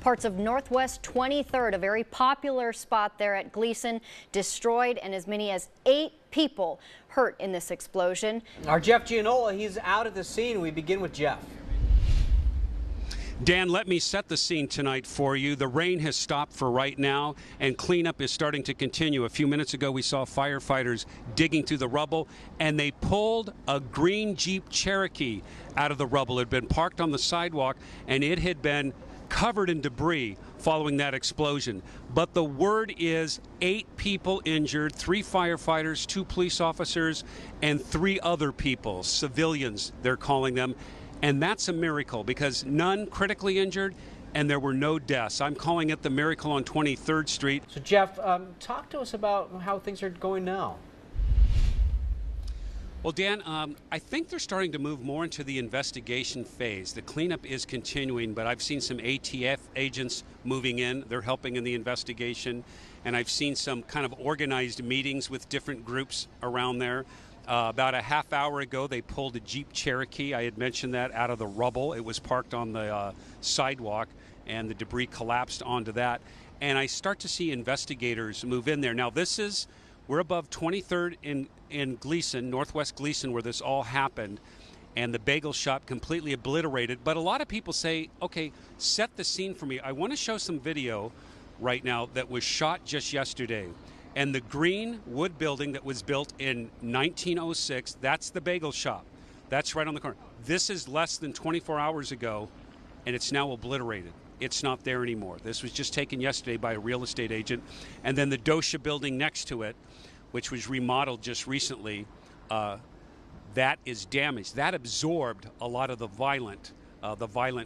Parts of Northwest 23rd, a very popular spot there at Gleason, destroyed, and as many as 8 people hurt in this explosion. Our Jeff Gianola, he's out at the scene. We begin with Jeff. Dan, let me set the scene tonight for you. The rain has stopped for right now, and cleanup is starting to continue. A few minutes ago, we saw firefighters digging through the rubble, and they pulled a green Jeep Cherokee out of the rubble. It had been parked on the sidewalk, and it had been covered in debris following that explosion. But the word is 8 people injured, 3 firefighters, 2 police officers, and 3 other people, civilians, they're calling them. And that's a miracle because none critically injured and there were no deaths. I'm calling it the miracle on 23rd Street. So Jeff, talk to us about how things are going now. Well, Dan, I think they're starting to move more into the investigation phase. The cleanup is continuing, but I've seen some ATF agents moving in. They're helping in the investigation. And I've seen some kind of organized meetings with different groups around there. About a half hour ago, they pulled a Jeep Cherokee. I had mentioned that out of the rubble. It was parked on the sidewalk, and the debris collapsed onto that. And I start to see investigators move in there. Now, we're above 23rd in Gleason, Northwest Gleason, where this all happened, and the bagel shop completely obliterated. But a lot of people say, okay, set the scene for me. I want to show some video right now that was shot just yesterday. And the green wood building that was built in 1906, that's the bagel shop. That's right on the corner. This is less than 24 hours ago, and it's now obliterated. It's not there anymore. This was just taken yesterday by a real estate agent. And then the Dosha building next to it, which was remodeled just recently, that is damaged. That absorbed a lot of the violent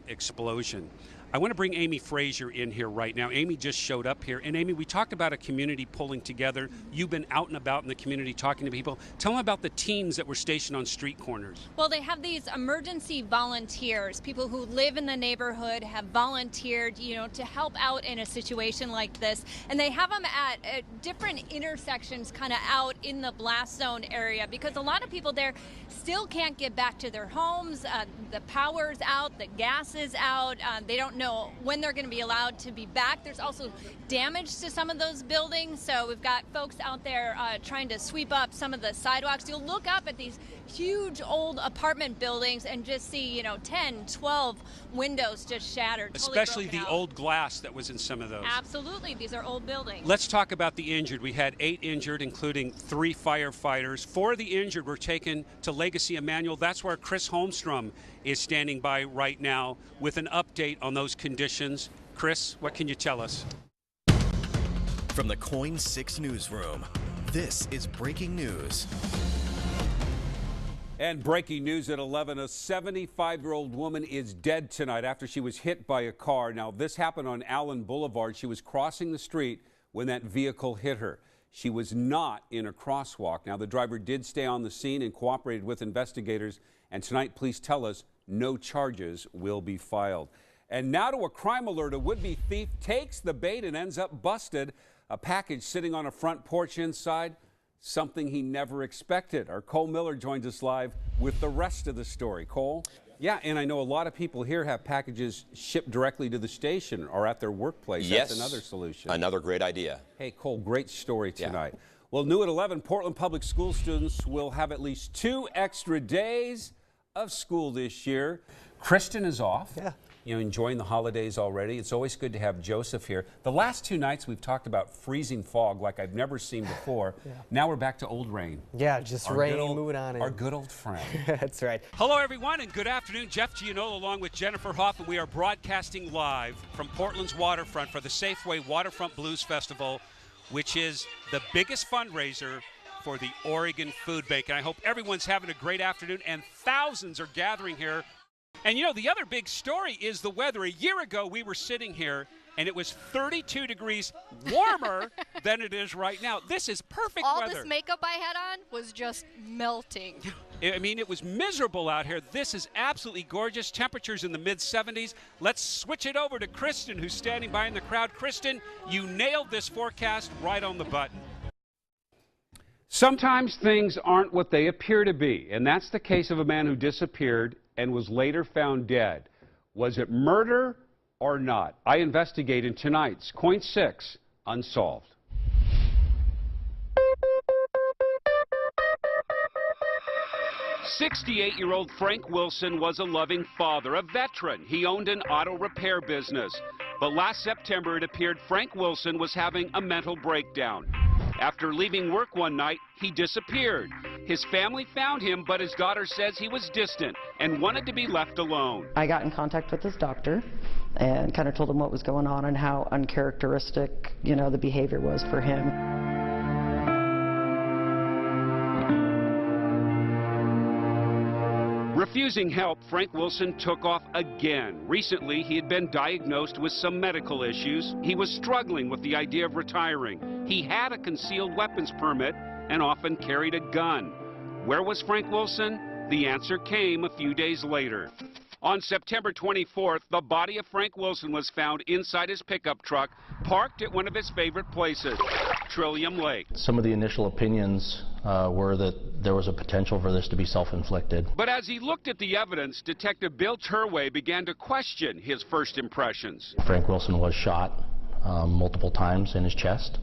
explosion. I want to bring Amy Frazier in here right now. Amy just showed up here. And Amy, we talked about a community pulling together. You've been out and about in the community talking to people. Tell them about the teams that were stationed on street corners. Well, they have these emergency volunteers. People who live in the neighborhood have volunteered, to help out in a situation like this. And they have them at different intersections kind of out in the blast zone area because a lot of people there still can't get back to their homes. The power's out, the gas is out. They don't know when they're going to be allowed to be back. There's also damage to some of those buildings, so we've got folks out there trying to sweep up some of the sidewalks. You'll look up at these huge old apartment buildings and just see 10, 12 windows just shattered, especially totally the out. Old glass that was in some of those. Absolutely, these are old buildings. Let's talk about the injured. We had 8 injured, including 3 firefighters. 4 of the injured were taken to Legacy Emmanuel. That's where Chris Holmstrom is standing by right now with an update on those conditions. Chris, what can you tell us? From the KOIN 6 newsroom, this is breaking news. And breaking news at 11, a 75-year-old woman is dead tonight after she was hit by a car. Now, this happened on Allen Boulevard. She was crossing the street when that vehicle hit her. She was not in a crosswalk. Now, the driver did stay on the scene and cooperated with investigators. And tonight, police tell us no charges will be filed. And now to a crime alert. A would-be thief takes the bait and ends up busted. A package sitting on a front porch inside, something he never expected. Our Cole Miller joins us live with the rest of the story. Cole? Yeah, and I know a lot of people here have packages shipped directly to the station or at their workplace. Yes. That's another solution. Another great idea. Hey, Cole, great story tonight. Yeah. Well, new at 11, Portland Public School students will have at least 2 extra days of school this year. Kristen is off. Yeah. Enjoying the holidays already. It's always good to have Joseph here. The last 2 nights we've talked about freezing fog like I've never seen before. Yeah. Now we're back to old rain. Yeah, just rain, moving on in. Our good old friend. That's right. Hello, everyone, and good afternoon. Jeff Gianola along with Jennifer Hoffman. We are broadcasting live from Portland's waterfront for the Safeway Waterfront Blues Festival, which is the biggest fundraiser for the Oregon Food Bank. And I hope everyone's having a great afternoon, and thousands are gathering here. And the other big story is the weather. A year ago, we were sitting here, and it was 32 degrees warmer than it is right now. This is perfect weather. All this makeup I had on was just melting. I mean, it was miserable out here. This is absolutely gorgeous. Temperatures in the mid-70s. Let's switch it over to Kristen, who's standing by in the crowd. Kristen, you nailed this forecast right on the button. Sometimes things aren't what they appear to be, and that's the case of a man who disappeared and was later found dead. Was it murder or not? I investigate in tonight's KOIN 6 Unsolved. 68-year-old Frank Wilson was a loving father, a veteran. He owned an auto repair business. But last September, it appeared Frank Wilson was having a mental breakdown. After leaving work one night, he disappeared. His family found him, but his daughter says he was distant and wanted to be left alone. I got in contact with his doctor and kind of told him what was going on and how uncharacteristic, the behavior was for him. Refusing help, Frank Wilson took off again. Recently, he had been diagnosed with some medical issues. He was struggling with the idea of retiring. He had a concealed weapons permit and often carried a gun. Where was Frank Wilson? The answer came a few days later. On September 24th, the body of Frank Wilson was found inside his pickup truck, parked at one of his favorite places, Trillium Lake. Some of the initial opinions were that there was a potential for this to be self-inflicted. But as he looked at the evidence, Detective Bill Turway began to question his first impressions. Frank Wilson was shot multiple times in his chest,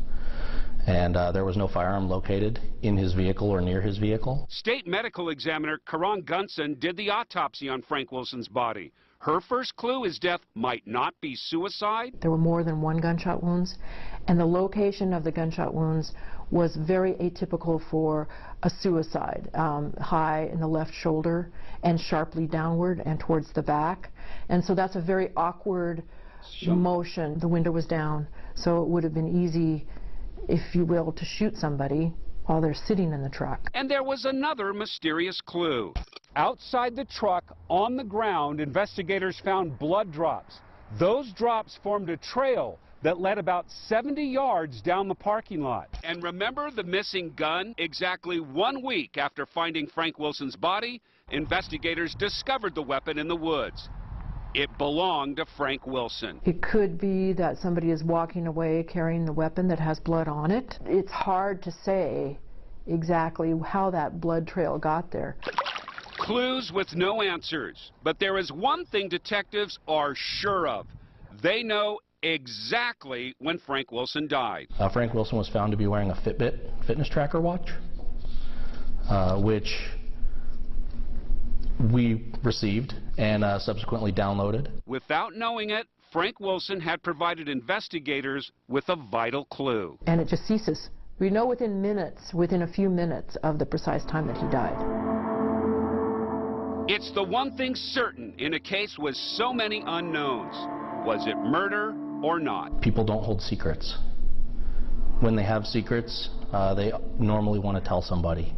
and there was no firearm located in his vehicle or near his vehicle. State medical examiner Karan Gunson did the autopsy on Frank Wilson's body. Her first clue his death might not be suicide. There were more than one gunshot wounds, and the location of the gunshot wounds was very atypical for a suicide. High in the left shoulder and sharply downward and towards the back. And so that's a very awkward motion. The window was down, so it would have been easy, if you will, to shoot somebody while they're sitting in the truck. And there was another mysterious clue. Outside the truck, on the ground, investigators found blood drops. Those drops formed a trail that led about 70 yards down the parking lot. And remember the missing gun? Exactly 1 week after finding Frank Wilson's body, investigators discovered the weapon in the woods. It belonged to Frank Wilson. It could be that somebody is walking away carrying the weapon that has blood on it. It's hard to say exactly how that blood trail got there. Clues with no answers. But there is one thing detectives are sure of. They know exactly when Frank Wilson died. Frank Wilson was found to be wearing a Fitbit fitness tracker watch, which we received and subsequently downloaded. Without knowing it, Frank Wilson had provided investigators with a vital clue. And it just ceases. We know within minutes, within a few minutes of the precise time that he died. It's the one thing certain in a case with so many unknowns. Was it murder or not? People don't hold secrets. When they have secrets, they normally want to tell somebody.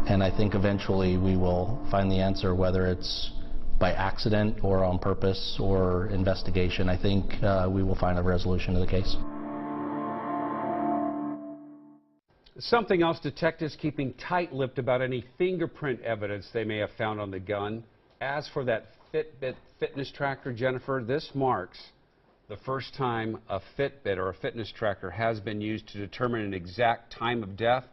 And I think eventually we will find the answer, whether it's by accident or on purpose or investigation. I think we will find a resolution to the case. Something else, detectives keeping tight-lipped about any fingerprint evidence they may have found on the gun. As for that Fitbit fitness tracker, Jennifer, this marks the first time a Fitbit or a fitness tracker has been used to determine an exact time of death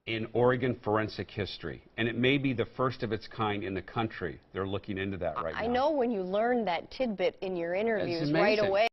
in Oregon forensic history. And it may be the first of its kind in the country. They're looking into that right now. I know when you learn that tidbit in your interviews right away.